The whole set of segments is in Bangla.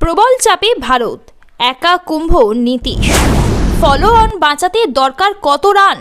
প্রবল চাপে ভারত, একা কুম্ভ নীতিশ। ফলো অন বাঁচাতে দরকার কত রান?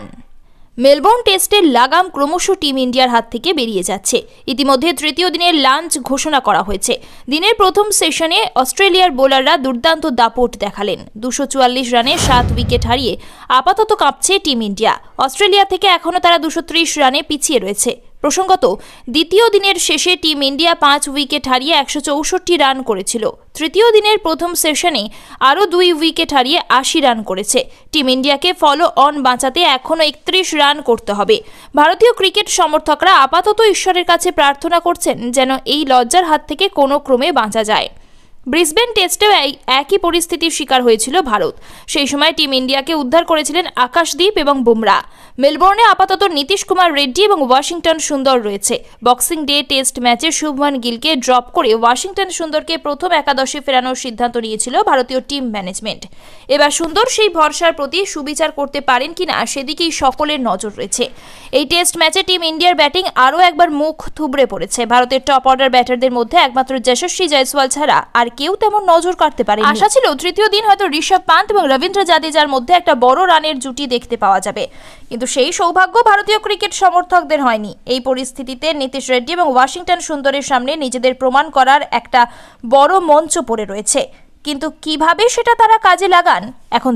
মেলবোর্ন টেস্টের লাগাম ক্রমশ টিম ইন্ডিয়ার হাত থেকে বেরিয়ে যাচ্ছে। ইতিমধ্যে তৃতীয় দিনের লাঞ্চ ঘোষণা করা হয়েছে। দিনের প্রথম সেশনে অস্ট্রেলিয়ার বোলাররা দুর্দান্ত দাপট দেখালেন। 244 রানে 7 উইকেট হারিয়ে আপাতত কাঁপছে টিম ইন্ডিয়া। অস্ট্রেলিয়া থেকে এখনও তারা 230 রানে পিছিয়ে রয়েছে। প্রসঙ্গত, দ্বিতীয় দিনের শেষে টিম ইন্ডিয়া 5 উইকেট হারিয়ে 164 রান করেছিল। তৃতীয় দিনের প্রথম সেশনে আরও 2 উইকেট হারিয়ে 80 রান করেছে। টিম ইন্ডিয়াকে ফলো অন বাঁচাতে এখনও 31 রান করতে হবে। ভারতীয় ক্রিকেট সমর্থকরা আপাতত ঈশ্বরের কাছে প্রার্থনা করছেন যেন এই লজ্জার হাত থেকে কোনো ক্রমে বাঁচা যায়। ব্রিসবেন টেস্টেও একই পরিস্থিতির শিকার হয়েছিল ভারত। সেই সময় টিম ইন্ডিয়াকে উদ্ধার করেছিলেন আকাশদীপ এবং বুমরা। মেলবোর্নে আপাতত নীতিশ কুমার রেড্ডি এবং ওয়াশিংটন সুন্দর রয়েছে। বক্সিং ডে টেস্ট ম্যাচে শুভমান গিলকে ড্রপ করে ওয়াশিংটন সুন্দরকে প্রথম একাদশে ফেরানোর সিদ্ধান্ত নিয়েছিল ভারতীয় টিম ম্যানেজমেন্ট। এবার সুন্দর সেই ভরসার প্রতি সুবিচার করতে পারেন কিনা সেদিকেই সকলের নজর রয়েছে। এই টেস্ট ম্যাচে টিম ইন্ডিয়ার ব্যাটিং আরও একবার মুখ থুবড়ে পড়েছে। ভারতের টপ অর্ডার ব্যাটারদের মধ্যে একমাত্র যশস্বী জয়সওয়াল ছাড়া আর কেউ তেমন নজর কাটতে পারে। আশা ছিল তৃতীয় দিন হয়তো ঋষভ পান্ত এবং রবীন্দ্র জাদেজার মধ্যে একটা বড় রানের জুটি দেখতে পাওয়া যাবে, কিন্তু সেই সৌভাগ্য ভারতীয় ক্রিকেট সমর্থকদের হয়নি। এই পরিস্থিতিতে নীতিশ রেড্ডি এবং ওয়াশিংটন সুন্দরের সামনে নিজেদের প্রমাণ করার একটা বড় মঞ্চ পড়ে রয়েছে, কিন্তু কিভাবে সেটা তারা কাজে লাগান এখন